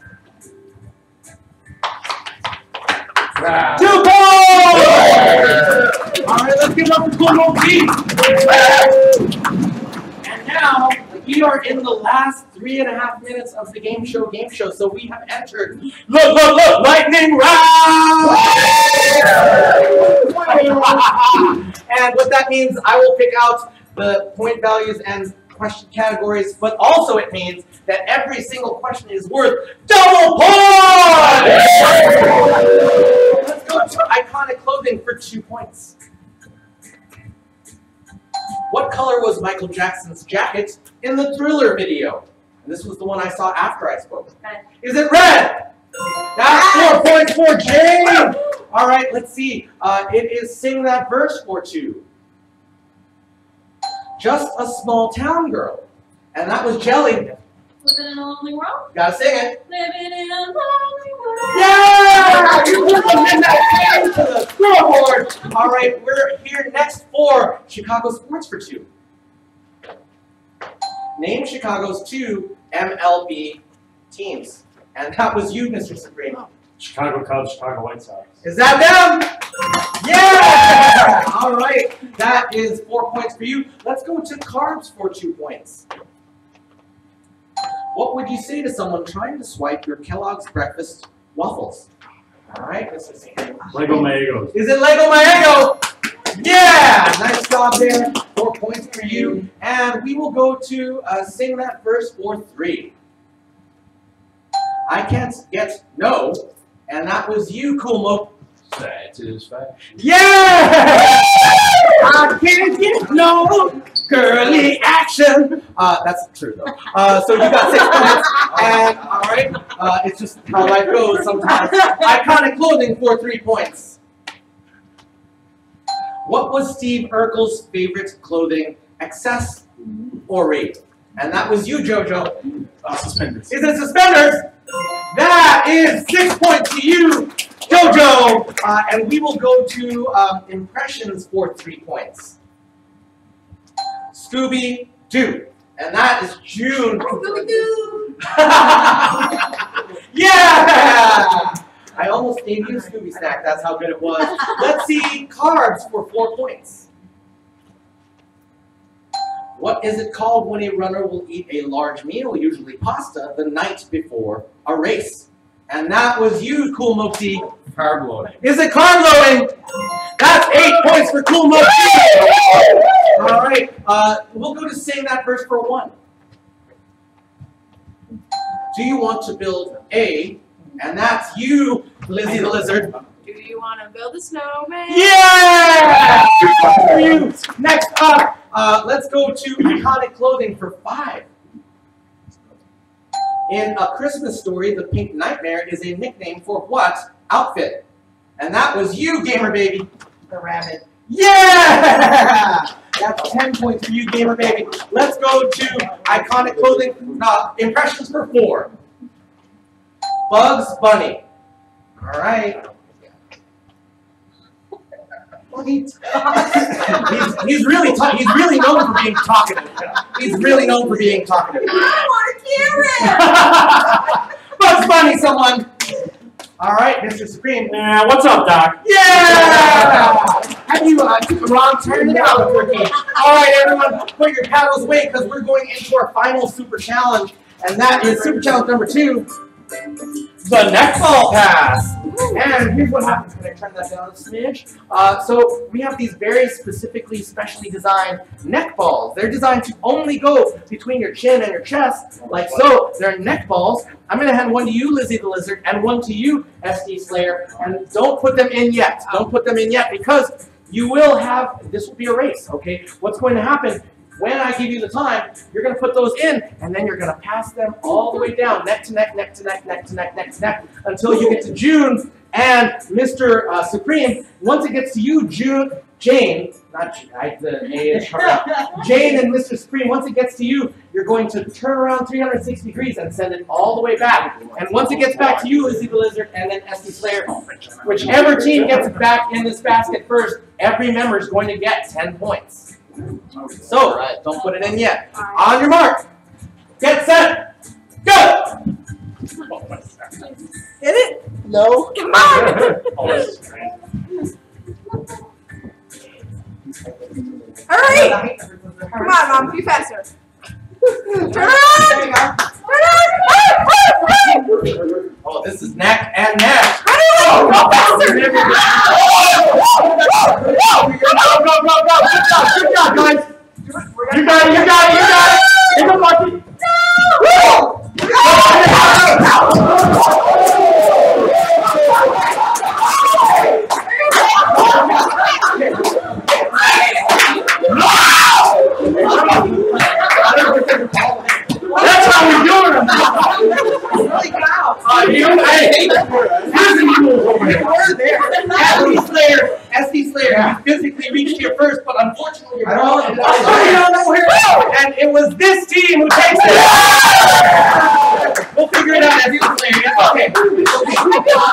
2 points! All right, let's give it up to Cool Mo P. And now, we are in the last 3.5 minutes of the Game Show, so we have entered lightning round! And what that means, I will pick out the point values and question categories, but also it means that every single question is worth double points! Let's go to iconic clothing for 2 points. What color was Michael Jackson's jacket in the Thriller video? And this was the one I saw after I spoke. Red. Is it red? That's 4 points for Jane! All right, let's see. It is Sing That Verse for 2. Just a Small Town Girl. And that was Jelly. Living in a lonely world. Gotta sing it. Living in a lonely world. Yeah! You put the midnight game to the scoreboard. All right, we're here next for Chicago Sports for 2. Name Chicago's 2 MLB teams. And that was you, Mr. Supreme. Chicago Cubs, Chicago White Sox. Is that them? Yeah! All right, that is 4 points for you. Let's go to carbs for 2 points. What would you say to someone trying to swipe your Kellogg's breakfast waffles? All right, Mr. Supreme. Lego Maegos. Is it Lego Maego? Yeah! Nice job there. 4 points for you. And we will go to Sing That Verse for 3. I can't get no. And that was you, Cool Mo. Satisfied. Yeah! I can't get no girly action. That's true though. So you got 6 points. And all right, it's just how life goes sometimes. Iconic clothing for 3 points. What was Steve Urkel's favorite clothing accessory? And that was you, JoJo. Suspenders. Is it suspenders? That is 6 points to you, JoJo. And we will go to impressions for 3 points. Scooby-Doo. And that is June. Scooby-Doo. Yeah! I almost gave you a Scooby snack. That's how good it was. Let's see carbs for 4 points. What is it called when a runner will eat a large meal, usually pasta, the night before a race? And that was you, Cool Mopsy. Carb loading. Is it carb loading? That's 8 points for Cool Mopsy. All right, we'll go to Sing That Verse for 1. Do you want to build a, and that's you, Lizzie the Lizard. Do you want to build a snowman? Yeah! For you. Next up, let's go to iconic clothing for 5. In A Christmas Story, the Pink Nightmare is a nickname for what outfit? And that was you, Gamer Baby. The rabbit. Yeah! That's 10 points for you, Gamer Baby. Let's go to iconic clothing impressions for 4. Bugs Bunny. All right. He's really known for being talkative. He's really known for being talkative. I want to hear it! Bugs Bunny, someone. All right, Mr. Supreme. What's up, Doc? Yeah! Have you took a wrong turn now? All right, everyone, put your paddles away because we're going into our final super challenge, and that is super challenge number 2. The neck ball pass. And here's what happens when I turn that down a smidge. So we have these very specifically, specially designed neck balls. They're designed to only go between your chin and your chest, like so. They're neck balls. I'm going to hand one to you, Lizzie the Lizard, and one to you, SD Slayer. And don't put them in yet. Don't put them in yet because you will have, this will be a race, okay? What's going to happen? When I give you the time, you're going to put those in, and then you're going to pass them all the way down, neck to neck, neck to neck, neck to neck, neck to neck, until you get to June and Mr. Supreme. Once it gets to you, Jane, not Jane, the A is hard. Jane and Mr. Supreme, once it gets to you, you're going to turn around 360 degrees and send it all the way back. And once it gets back to you, Lizzie the Lizard, and then SD Slayer, whichever team gets it back in this basket first, every member is going to get 10 points. So, don't put it in yet. On your mark, get set, go! Hit it? No. Come on! Hurry! Come on, Mom, be faster. Turn around! Turn around! Oh, this is neck and neck. Oh, go faster! Go. Good job, guys. You got it. Take a bucket. That's how we do it. SD Slayer, you physically reached here first, but unfortunately you're wrong. And it was this team who takes it. We'll figure it out, SD Slayer. Okay.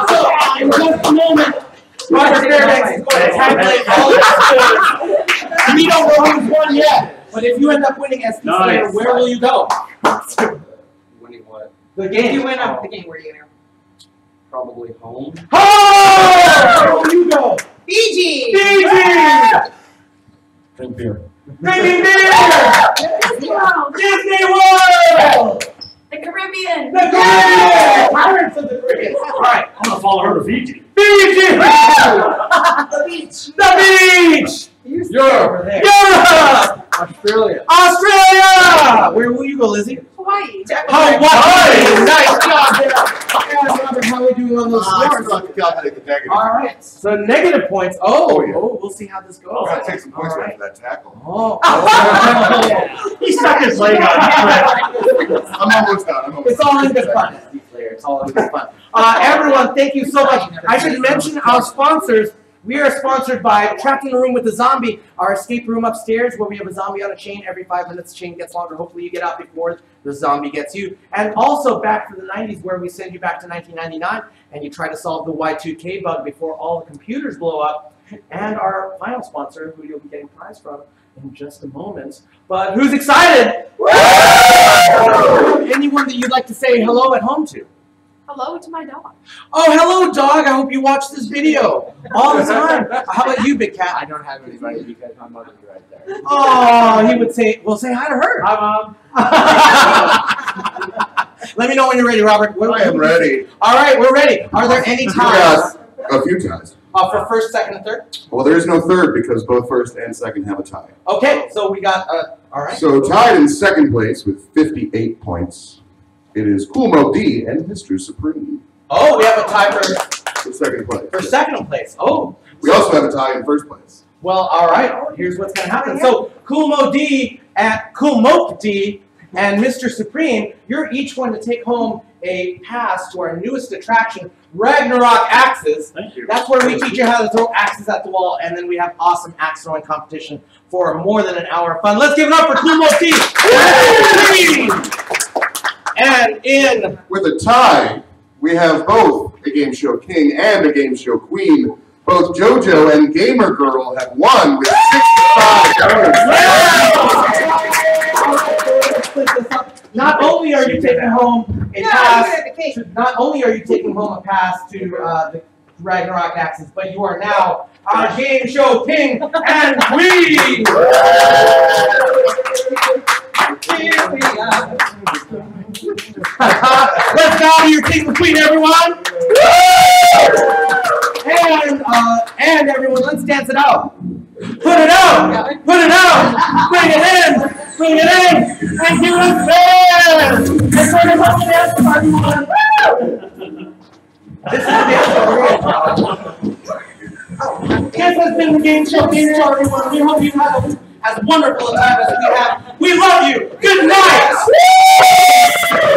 So, in just a moment, Louis Fairbanks is going to tabulate all of the scores. We don't know who's won yet, but if you end up winning SD Slayer, where will you go? Winning what? The game. If you win up the game, where are you going to go? Probably home. Oh! Where will you go? Fiji! Fiji! Drink beer. Drinking beer! Disney World! Disney World! The Caribbean! The Caribbean! Pirates of the Caribbean. All right. I'm gonna follow her to Fiji. Fiji! The beach! The beach! Europe. Europe! Australia. Australia! Where will you go, Lizzie? Hawaii! Hawaii! Nice job there. And Robert, how are we doing on those I scores? forgot to calculate the negative. All right. So negative points. Oh, Oh, yeah. we'll see how this goes. I'm gonna take some points All away right. for that tackle. Oh. He stuck his leg out. I'm almost done. It's all in good fun, SD Player. It's all in good fun. Everyone, thank you so much. I should mention our sponsors. We are sponsored by Trapped in a Room with a Zombie, our escape room upstairs where we have a zombie on a chain. Every 5 minutes, the chain gets longer. Hopefully you get out before the zombie gets you. And also Back to the 90s where we send you back to 1999 and you try to solve the Y2K bug before all the computers blow up. And our final sponsor, who you'll be getting a prize from in just a moment. But who's excited? Anyone that you'd like to say hello at home to? Hello to my dog. Oh, hello, dog. I hope you watch this video all the time. How about you, Big Cat? I don't have anybody because my mother's right there. Oh, he would say, well, say hi to her. Hi, Mom. Let me know when you're ready, Robert. I am ready. All right, we're ready. Are there any ties A few ties. for first, second, and third? Well, there is no third because both first and second have a tie. Okay, so we got, all right. So tied in second place with 58 points, it is Cool Mo D and Mr. Supreme Oh, we have a tie for second place. for second place. Oh. We also have a tie in first place. Well, all right. Here's what's going to happen. So, Cool Mo D at Cool Mope D and Mr. Supreme, you're each going to take home a pass to our newest attraction, Ragnarok Axes. Thank you. That's where we teach you how to throw axes at the wall, and then we have awesome axe throwing competition for more than an hour of fun. Let's give it up for Cool Mo D. And in With a tie, we have both a Game Show King and a Game Show Queen. Both JoJo and Gamer Girl have won with 65 points. not only are you taking home a pass, not only are you taking home a pass to the Ragnarok Axes, but you are now our Game Show King and Queen. Let's bow to your king and queen, everyone. And everyone, let's dance it out. Put it out, put it out, bring it in, and give us fans. And for the whole dance party, everyone. This is the dance party. This has been the Game Show Gameshow, everyone. We hope you have as wonderful a time as we have. We love you. Good night.